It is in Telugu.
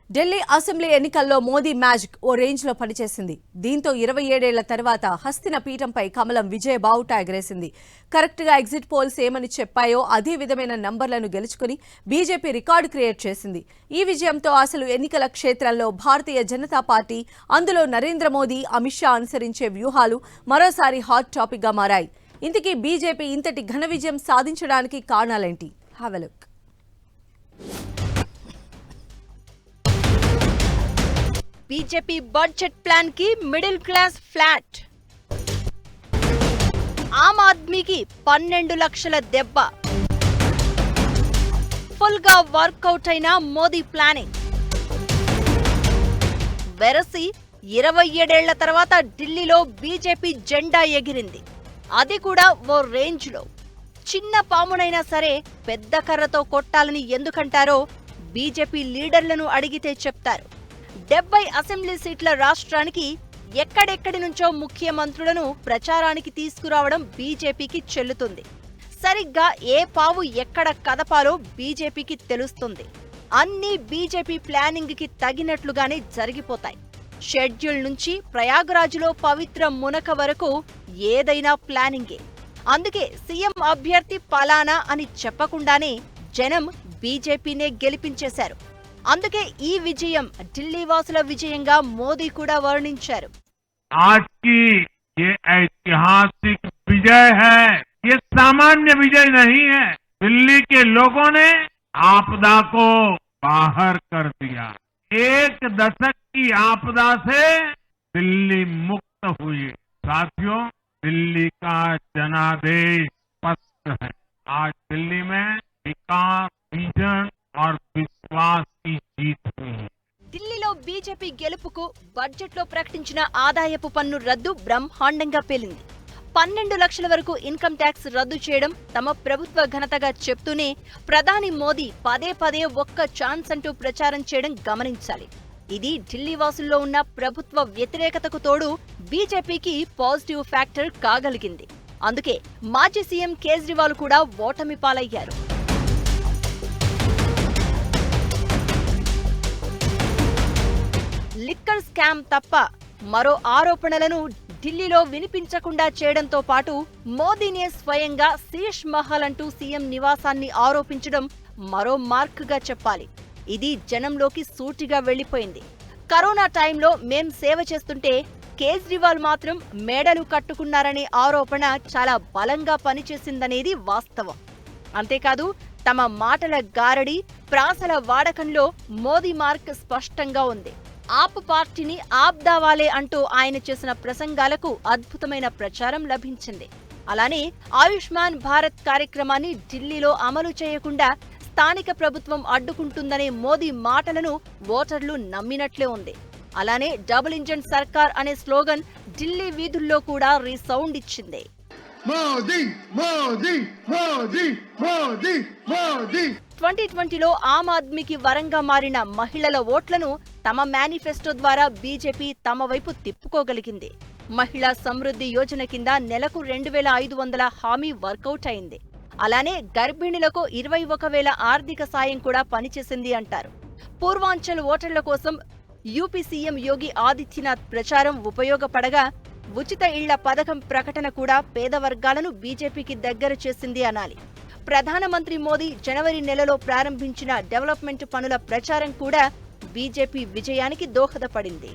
ఢిల్లీ అసెంబ్లీ ఎన్నికల్లో మోదీ మ్యాజిక్ ఓ రేంజ్లో పనిచేసింది. దీంతో 27 ఏళ్ల తర్వాత హస్తిన పీఠంపై కమలం విజయ బావుట ఎగరేసింది. కరెక్ట్గా ఎగ్జిట్ పోల్స్ ఏమని చెప్పాయో అదే విధమైన నంబర్లను గెలుచుకుని బీజేపీ రికార్డు క్రియేట్ చేసింది. ఈ విజయంతో అసలు ఎన్నికల క్షేత్రంలో భారతీయ జనతా పార్టీ, అందులో నరేంద్ర మోదీ, అమిత్ షా అనుసరించే వ్యూహాలు మరోసారి హాట్ టాపిక్గా మారాయి. ఇంతకీ బీజేపీ ఇంతటి ఘన విజయం సాధించడానికి కారణాలేంటి? Have a look. BJP budget plan కి మిడిల్ క్లాస్ ఫ్లాట్, ఆమ్ ఆద్మీకి 12 లక్షల దెబ్బ, ఫుల్ గా వర్కౌట్ అయిన మోదీ ప్లానింగ్. వెరసి 27 ఏళ్ల తర్వాత ఢిల్లీలో బీజేపీ జెండా ఎగిరింది. అది కూడా ఓ రేంజ్ లో. చిన్న పామునైనా సరే పెద్ద కర్రతో కొట్టాలని ఎందుకంటారో బీజేపీ లీడర్లను అడిగితే చెప్తారు. 70 అసెంబ్లీ సీట్ల రాష్ట్రానికి ఎక్కడెక్కడి నుంచో ముఖ్యమంత్రులను ప్రచారానికి తీసుకురావడం బీజేపీకి చెల్లుతుంది. సరిగ్గా ఏ పావు ఎక్కడ కదపాలో బీజేపీకి తెలుస్తుంది. అన్నీ బీజేపీ ప్లానింగ్ కి తగినట్లుగానే జరిగిపోతాయి. షెడ్యూల్ నుంచి ప్రయాగ్రాజ్లో పవిత్ర మునక వరకు ఏదైనా ప్లానింగే. అందుకే సీఎం అభ్యర్థి పలానా అని చెప్పకుండానే జనం బీజేపీనే గెలిపించేశారు. అందుకే ఈ విజయం ఢిల్లీ వాసుల విజయంగా మోదీ కూడా వర్ణించారు. आज की ये ऐतिहासिक विजय है, ये सामान्य विजय नहीं है. दिल्ली के लोगों ने आपदा को बाहर कर दिया. एक दशक की आपदा से दिल्ली मुक्त हुई. साथियों, दिल्ली का जनादेश स्पष्ट है. आज दिल्ली में विकास, विजन और विश्वास की जीत हुई है. ఢిల్లీలో బీజేపీ గెలుపుకు బడ్జెట్లో ప్రకటించిన ఆదాయపు పన్ను రద్దు బ్రహ్మాండంగా పేలింది. 12 లక్షల వరకు ఇన్కమ్ ట్యాక్స్ రద్దు చేయడం తమ ప్రభుత్వ ఘనతగా చెప్తూనే ప్రధాని మోదీ పదే పదే ఒక్క ఛాన్స్ అంటూ ప్రచారం చేయడం గమనించాలి. ఇది ఢిల్లీ వాసుల్లో ఉన్న ప్రభుత్వ వ్యతిరేకతకు తోడు బీజేపీకి పాజిటివ్ ఫ్యాక్టర్ కాగలిగింది. అందుకే మాజీ సీఎం కేజ్రీవాల్ కూడా ఓటమి పాలయ్యారు. లిక్కర్ స్కామ్ తప్ప మరో ఆరోపణలను ఢిల్లీలో వినిపించకుండా చేయడంతో పాటు మోదీనే స్వయంగా శీష్ మహల్ అంటూ సీఎం నివాసాన్ని ఆరోపించడం మరో మార్క్గా చెప్పాలి. ఇది జనంలోకి సూటిగా వెళ్లిపోయింది. కరోనా టైంలో మేం సేవ చేస్తుంటే కేజ్రీవాల్ మాత్రం మేడలు కట్టుకున్నారనే ఆరోపణ చాలా బలంగా పనిచేసిందనేది వాస్తవం. అంతేకాదు, తమ మాటల గారడి, ప్రాసల వాడకంలో మోదీ మార్క్ స్పష్టంగా ఉంది. ఆప్ పార్టీని ఆప్దావాలే అంటూ ఆయన చేసిన ప్రసంగాలకు అద్భుతమైన ప్రచారం లభించింది. అలానే ఆయుష్మాన్ భారత్ కార్యక్రమాన్ని ఢిల్లీలో అమలు చేయకుండా స్థానిక ప్రభుత్వం అడ్డుకుంటుందనే మోదీ మాటలను ఓటర్లు నమ్మినట్లే ఉంది. అలానే డబుల్ ఇంజన్ సర్కార్ అనే స్లోగన్ ఢిల్లీ వీధుల్లో కూడా రీసౌండ్ ఇచ్చింది. మోదీ మోదీ మోదీ మోదీ మోదీ. 2020లో ఆమ్ ఆద్మీకి వరంగా మారిన మహిళల ఓట్లను తమ మేనిఫెస్టో ద్వారా బీజేపీ తమ వైపు తిప్పుకోగలిగింది. మహిళా సమృద్ధి యోజన కింద నెలకు 2500 హామీ వర్కౌట్ అయింది. అలానే గర్భిణులకు 21,000 ఆర్థిక సాయం కూడా పనిచేసింది అంటారు. పూర్వాంచల్ ఓటర్ల కోసం యూపీ సీఎం యోగి ఆదిత్యనాథ్ ప్రచారం ఉపయోగపడగా ఉచిత ఇళ్ల పథకం ప్రకటన కూడా పేద వర్గాలను బీజేపీకి దగ్గర చేసింది అనాలి. ప్రధానమంత్రి మోదీ జనవరి నెలలో ప్రారంభించిన డెవలప్మెంట్ పనుల ప్రచారం కూడా బీజేపీ విజయానికి దోహదపడింది.